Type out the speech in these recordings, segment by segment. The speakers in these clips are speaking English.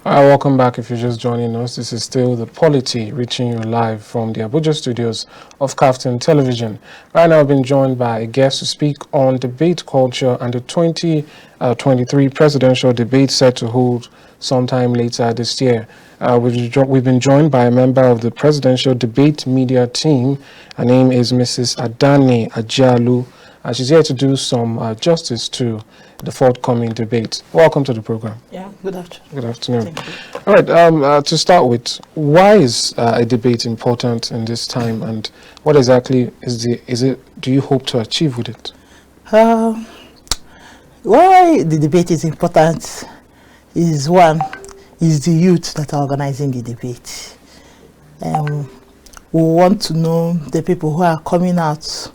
Welcome back if you're just joining us. This is still the Polity reaching you live from the Abuja studios of KAFTAN Television. Right now I've been joined by a guest to speak on debate culture and the 2023 presidential debate set to hold sometime later this year. We've been joined by a member of the presidential debate media team. Her name is Mrs Adanne Ajaelu. She's here to do some justice to the forthcoming debate. Welcome to the program. Yeah, good afternoon. Good afternoon. Thank you. All right, to start with, why is a debate important in this time, and what exactly do you hope to achieve with it? Why the debate is important is the youth that are organizing the debate. We want to know the people who are coming out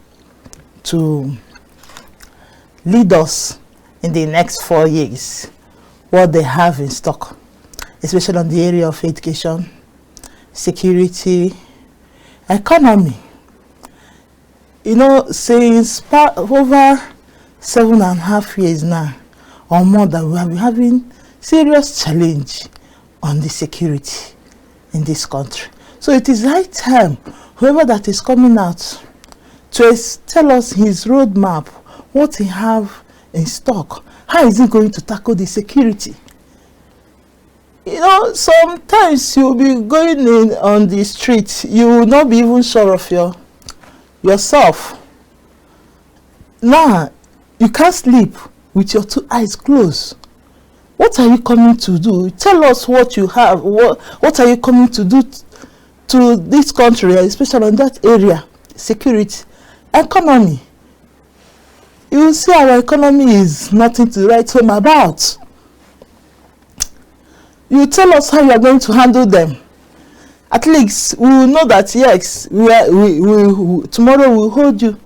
to lead us in the next 4 years, what they have in stock, especially on the area of education, security, economy. You know, since over 7.5 years now or more, that we have been having serious challenge on the security in this country. So it is high time whoever that is coming out to tell us his roadmap, what he have in stock, how is he going to tackle the security. You know, sometimes you'll be going in on the street, you will not be even sure of yourself. Now, you can't sleep with your 2 eyes closed. What are you coming to do? Tell us what you have. What are you coming to do to this country, especially in that area? Security, economy. You will see our economy is nothing to write home about. You tell us how you are going to handle them. At least we will know that yes, tomorrow we will hold you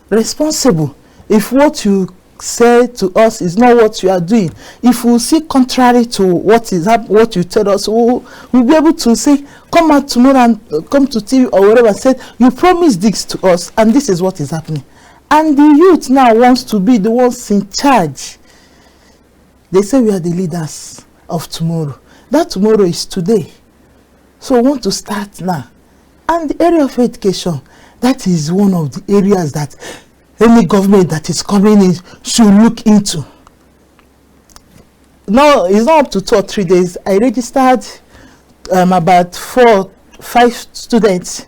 responsible if what you say to us is not what you are doing. If we see contrary to what you tell us, we'll be able to say, come out tomorrow and come to TV or whatever and say, you promised this to us and this is what is happening. And the youth now wants to be the ones in charge. They say we are the leaders of tomorrow. That tomorrow is today. So we want to start now. And the area of education, that is one of the areas that any government that is coming in should look into. Now, it's not up to 2 or 3 days. I registered about 4-5 students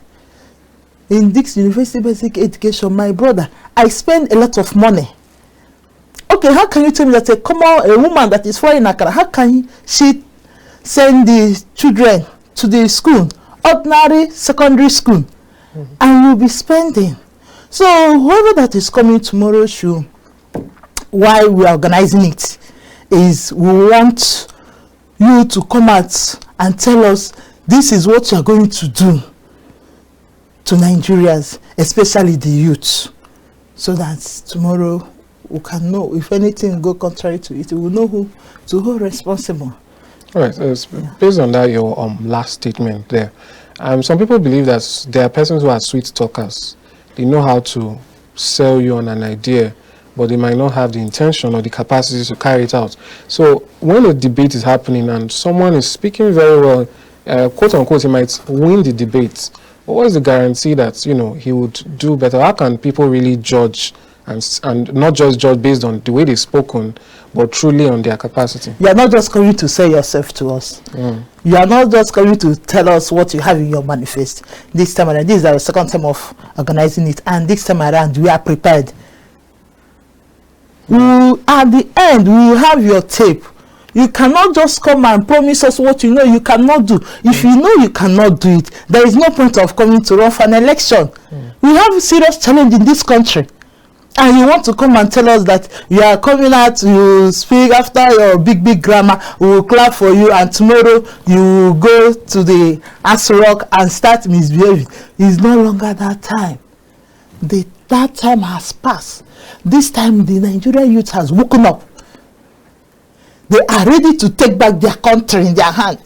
in this University Basic Education. My brother, I spend a lot of money. Okay, how can you tell me that a woman that is flying Accra, how can she send the children to the school, ordinary secondary school, and you'll be spending? So whoever that is coming tomorrow should, why we are organizing it, is we want you to come out and tell us this is what you are going to do to Nigerians, especially the youth, so that tomorrow we can know if anything go contrary to it, we will know who to hold responsible. All right, based on that, your last statement there, some people believe that there are persons who are sweet talkers. They know how to sell you on an idea, but they might not have the intention or the capacity to carry it out. So when a debate is happening and someone is speaking very well, quote unquote, he might win the debate. But what is the guarantee that, you know, he would do better? How can people really judge and not just judge based on the way they've spoken, but truly on their capacity? You are not just coming to sell yourself to us. You are not just coming to tell us what you have in your manifest. This time around, this is our second time of organizing it, and this time around we are prepared. At the end, we will have your tape. You cannot just come and promise us what you know you cannot do. If you know you cannot do it, there is no point of coming to run for an election. We have a serious challenge in this country. And you want to come and tell us that you are coming out, you speak after your big grammar, we will clap for you, and tomorrow you will go to the Aso Rock and start misbehaving. It's no longer that time. That time has passed. This time the Nigerian youth has woken up. They are ready to take back their country in their hand.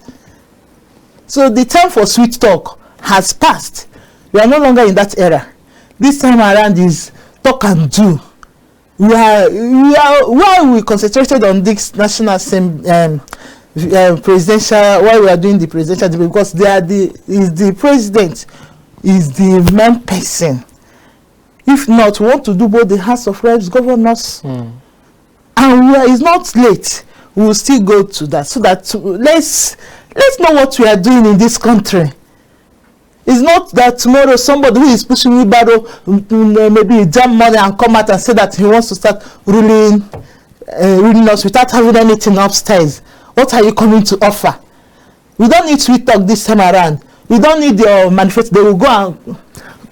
So the time for sweet talk has passed. We are no longer in that era. This time around is talk and do. While we concentrated on this national presidential, why we are doing the presidential debate, because they are the president is the main person. If not, we want to do both the House of Reps, governors, and it's not late. We will still go to that, so that let's know what we are doing in this country. It's not that tomorrow somebody who is pushing wheelbarrow maybe jam money and come out and say that he wants to start ruling us without having anything upstairs. What are you coming to offer? We don't need sweet talk this time around. We don't need your manifesto. They will go and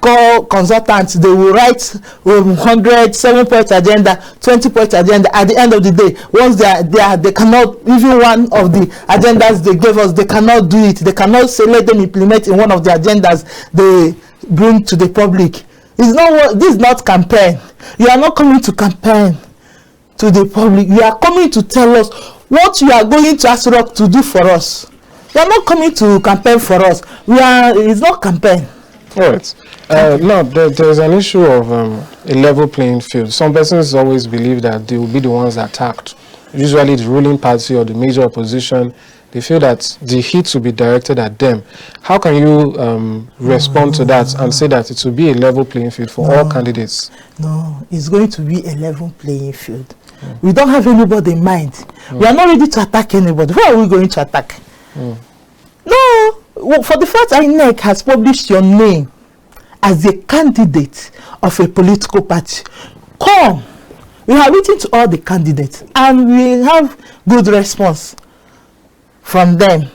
call consultants. They will write 100, 7-point agenda, 20-point agenda. At the end of the day, once they cannot, even one of the agendas they gave us, they cannot do it. They cannot say let them implement in one of the agendas they bring to the public. It's not. This is not campaign. You are not coming to campaign to the public. You are coming to tell us what you are going to ask Rock to do for us. You are not coming to campaign for us. It's not campaign. All right. Now, there's an issue of a level playing field. Some persons always believe that they will be the ones attacked. Usually the ruling party or the major opposition, they feel that the heat will be directed at them. How can you respond to that and say that it will be a level playing field for all candidates? No, it's going to be a level playing field. We don't have anybody in mind. We are not ready to attack anybody. Who are we going to attack? No. Well, for the fact INEC has published your name as a candidate of a political party, come. We have written to all the candidates and we have good response from them.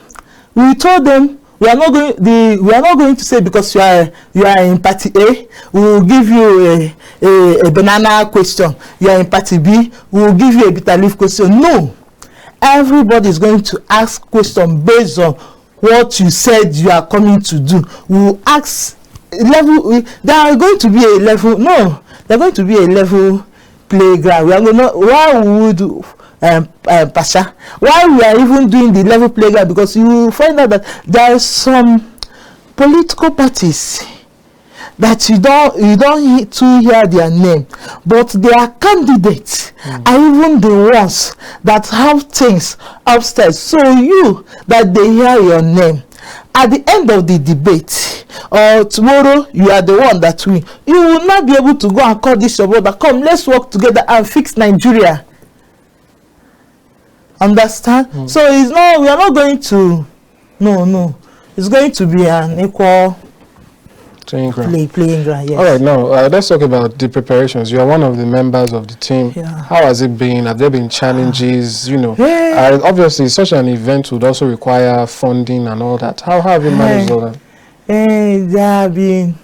We told them we are not going to say because you are in party A, we will give you a banana question. You are in party B, we will give you a bitter leaf question. No. Everybody is going to ask questions based on what you said you are coming to do. We will ask level. There are going to be a level. No, there are going to be a level playground. We are going to. Why we do Pasha? Why we are even doing the level playground? Because you will find out that there are some political parties that you don't to hear their name, but their candidates are even the ones that have things upstairs. So you that they hear your name at the end of the debate or tomorrow, you are the one that win. You will not be able to go and call this your brother. Come, let's work together and fix Nigeria. Understand? So it's not. We are not going to. No. It's going to be an equal. Playing ground, yes. All right, now let's talk about the preparations. You are one of the members of the team. Yeah. How has it been? Have there been challenges? You know, obviously such an event would also require funding and all that. How have you managed all that? There have been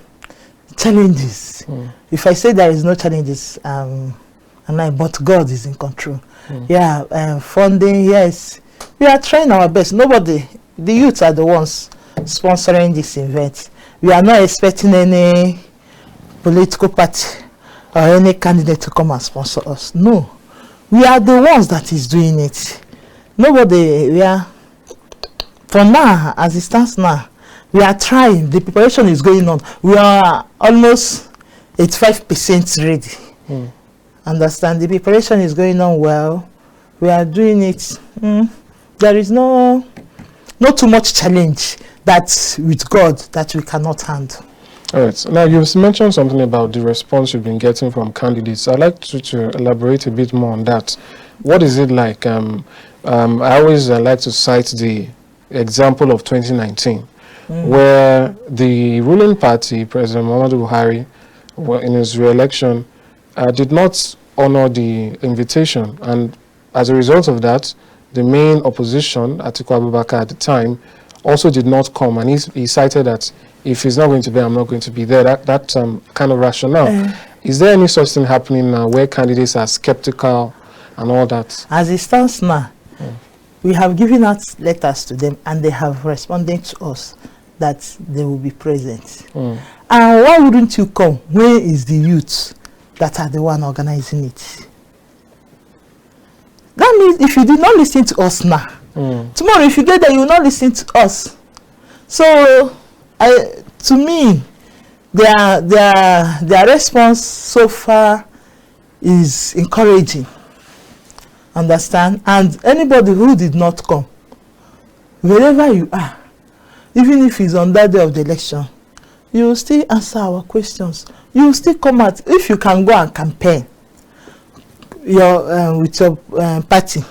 challenges. If I say there is no challenges, but God is in control. Funding, yes. We are trying our best. Nobody, the youths are the ones sponsoring this event. We are not expecting any political party or any candidate to come and sponsor us. No. We are the ones that is doing it. Nobody, for now, as it stands now, we are trying. The preparation is going on. We are almost 85% ready. Understand? The preparation is going on well. We are doing it. There is not too much challenge. That's with God that we cannot handle. All right. Now, you've mentioned something about the response you've been getting from candidates. I'd like to elaborate a bit more on that. What is it like? I always like to cite the example of 2019, where the ruling party, President Muhammadu Buhari, in his re-election, did not honor the invitation. And as a result of that, the main opposition, Atiku Abubakar at the time, also did not come, and he cited that if he's not going to be, I'm not going to be there. That kind of rationale. Is there any such thing happening now where candidates are skeptical and all that? As it stands now, we have given out letters to them, and they have responded to us that they will be present. And why wouldn't you come? Where is the youth that are the one organizing it? That means if you did not listen to us now, tomorrow if you get there, you will not listen to us. So to me, their response so far is encouraging. Understand? And anybody who did not come, wherever you are, even if it's on that day of the election, you will still answer our questions. You will still come out. If you can go and campaign with your party,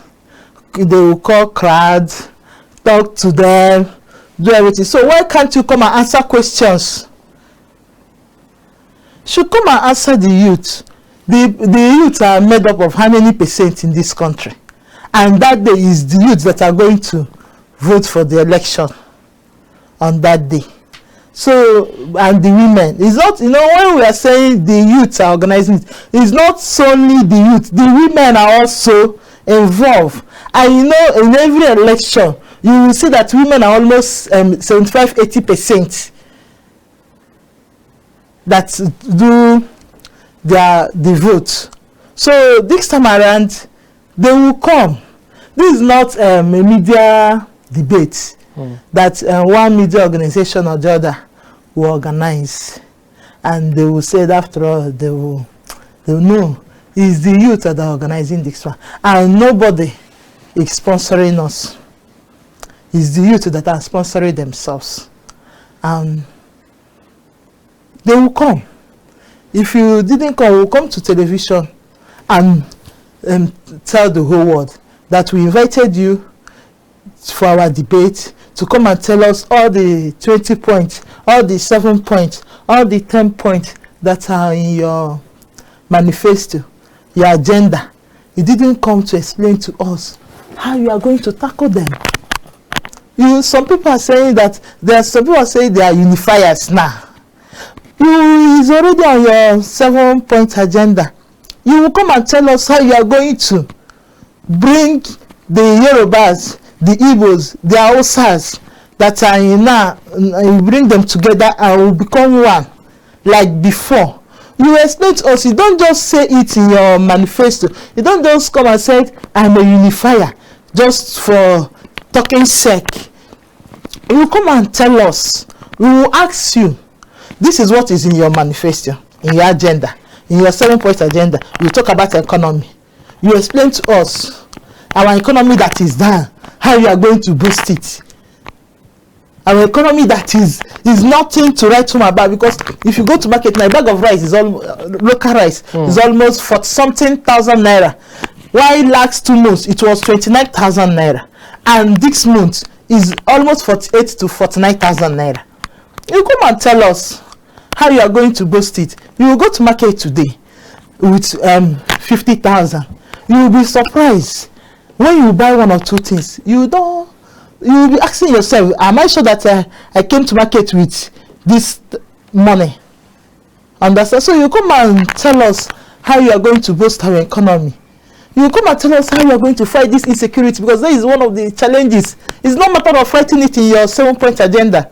they will call crowds, talk to them, do everything. So why can't you come and answer questions? Should come and answer the youth. The youth are made up of how many percent in this country? And that day is the youth that are going to vote for the election on that day. So, and the women, it's not, when we are saying the youth are organizing it, it's not solely the youth, the women are also involved. And in every election, you will see that women are almost 75-80% that do the vote. So this time around, they will come. This is not a media debate that one media organization or the other will organize, and they will say that after all they will know it's the youth that are organizing this one, and nobody is sponsoring us. It's the youth that are sponsoring themselves, and they will come. If you didn't come, we'll come to television and tell the whole world that we invited you for our debate to come and tell us all the 20 points, all the 7 points, all the 10 points that are in your manifesto, your agenda. You didn't come to explain to us how you are going to tackle them. Some people are saying that they are unifiers now. It's already on your 7-point agenda. You will come and tell us how you are going to bring the Yorubas, the Igbos, the Hausas that are in now, you bring them together and will become one like before. You explain to us. You don't just say it in your manifesto. You don't just come and say, I'm a unifier, just for talking sake. You will come and tell us. We will ask you, this is what is in your manifesto, in your agenda, in your 7-point agenda. You talk about economy. You explain to us our economy that is down, how you are going to boost it. Our economy that is nothing to write home about, because if you go to market now, a bag of rice is all local rice is almost 40-something thousand naira. While last 2 months it was 29,000 naira, and this month is almost 48 to 49,000 naira. You come and tell us how you are going to boost it. You will go to market today with 50,000. You will be surprised when you buy 1 or 2 things. You will be asking yourself, am I sure that I came to market with this money? Understand? So you come and tell us how you are going to boost our economy. You come and tell us how you are going to fight this insecurity, because that is one of the challenges. It's not a matter of fighting it in your 7-point agenda.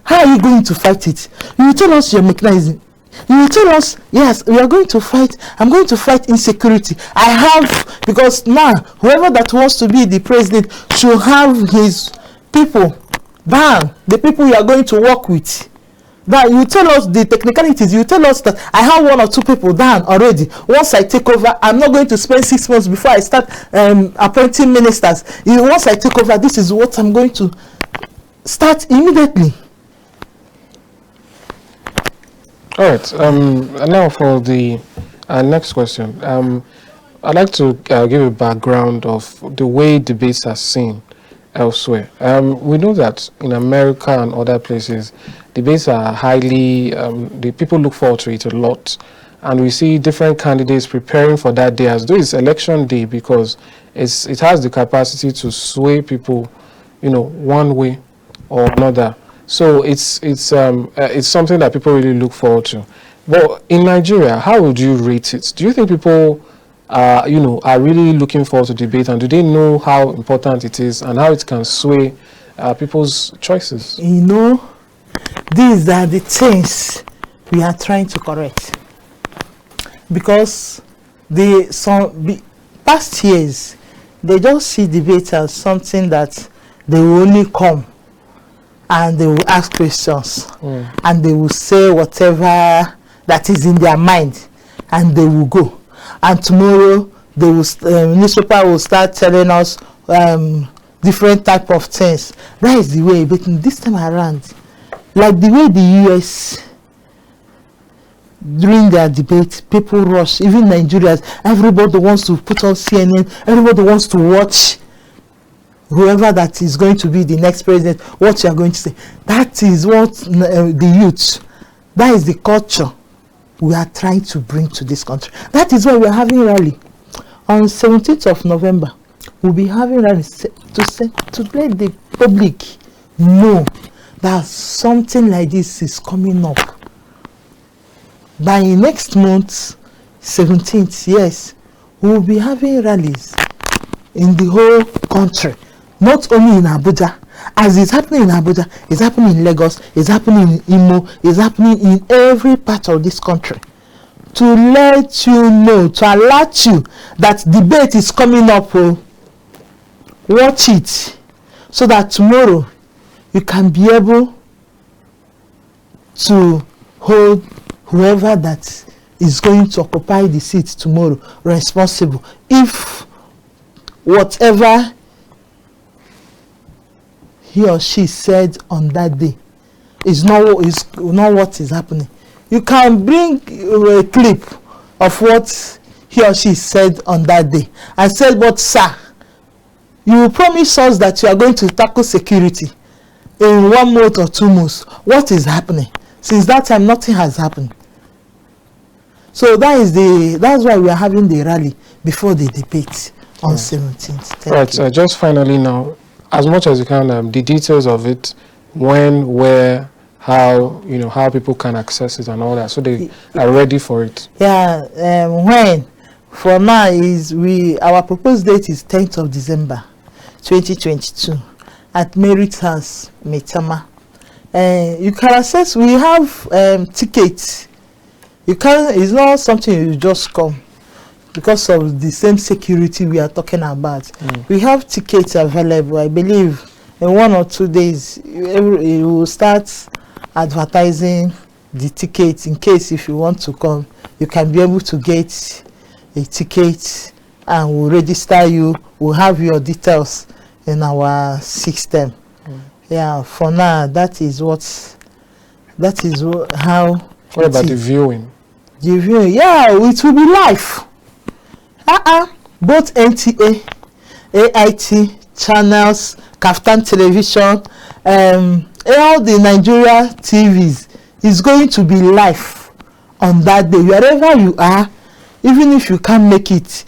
How are you going to fight it? You will tell us your mechanism. You will tell us, yes, we are going to fight. I'm going to fight insecurity. I have, because now whoever that wants to be the president should have his people down, the people you are going to work with. That you tell us the technicalities. You tell us that I have 1 or 2 people down already. Once I take over, I'm not going to spend 6 months before I start appointing ministers. Once I take over, this is what I'm going to start immediately. All right. Now for the next question. I'd like to give a background of the way debates are seen elsewhere. We know that in America and other places, debates are highly, the people look forward to it a lot. And we see different candidates preparing for that day as though it's election day, because it has the capacity to sway people, one way or another. So it's something that people really look forward to. But in Nigeria, how would you rate it? Do you think people are really looking forward to debate, and do they know how important it is and how it can sway people's choices? These are the things we are trying to correct, because past years they just see debate as something that they will only come and they will ask questions and they will say whatever that is in their mind, and they will go. And tomorrow, newspaper will start telling us different type of things. That is the way. But this time around, like the way the US during their debate, people rush, even Nigerians, everybody wants to put on CNN, everybody wants to watch whoever that is going to be the next president, what you are going to say. That is what the youth, that is the culture we are trying to bring to this country. That is why we are having a rally. On 17th of November, we'll be having a rally to let the public know that something like this is coming up. By next month, 17th, yes, we will be having rallies in the whole country, not only in Abuja. As it's happening in Abuja, it's happening in Lagos, it's happening in Imo, it's happening in every part of this country. To let you know, to alert you that debate is coming up. Watch it, so that tomorrow you can be able to hold whoever that is going to occupy the seat tomorrow responsible if whatever he or she said on that day is not what is happening. You can bring a clip of what he or she said on that day and said, but sir, you promise us that you are going to tackle security in 1 month or 2 months. What is happening? Since that time, nothing has happened. So that's why we are having the rally before the debate on 17th. Right. Just finally now, as much as you can, the details of it, when, where, how, how people can access it and all that, so they are ready for it. Yeah. When, for now, our proposed date is 10th of December, 2022, at Merit House, Metama. You can access. We have tickets. It's not something you just come because of the same security we are talking about. We have tickets available. I believe in 1 or 2 days we will start advertising the tickets. In case if you want to come, you can be able to get a ticket and we'll register you. We'll have your details in our system. Yeah, for now how. What about the viewing? The viewing, yeah, it will be live. Both NTA, AIT channels, KAFTAN television, all the Nigeria TVs is going to be live on that day. Wherever you are, even if you can't make it,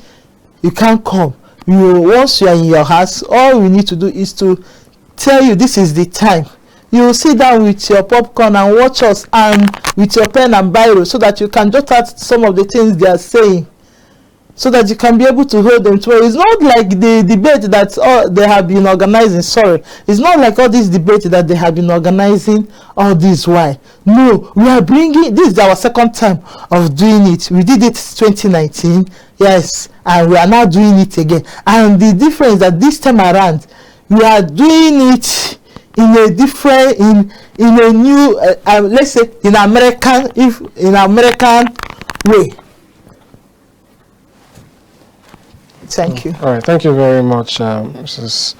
you can't come. Once you are in your house, all we need to do is to tell you this is the time. You will sit down with your popcorn and watch us, and with your pen and biro, so that you can jot out some of the things they are saying, so that you can be able to hold them to it. It's not like the debate that they have been organizing. Sorry, it's not like all this debate that they have been organizing all this while. No, we are bringing, this is our second time of doing it. We did it 2019, yes, and we are now doing it again. And the difference that this time around, we are doing it in a different, in a new, let's say in American way. Thank you. All right, thank you very much, Mrs.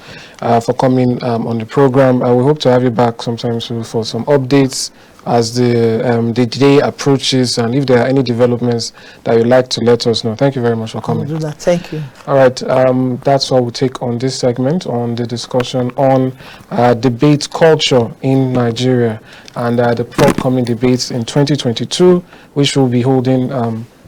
For coming on the program. We hope to have you back sometime soon for some updates as the day approaches, and if there are any developments that you'd like to let us know. Thank you very much for coming. I'll do that. Thank you. All right, that's all we'll take on this segment on the discussion on debate culture in Nigeria and the upcoming debates in 2022, which we'll be holding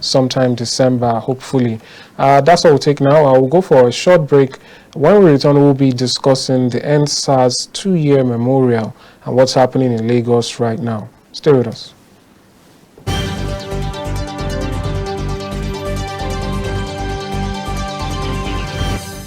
sometime December, hopefully. That's all we'll take now. We'll go for a short break. When we return, we'll be discussing the NSAS 2-year memorial and what's happening in Lagos right now. Stay with us.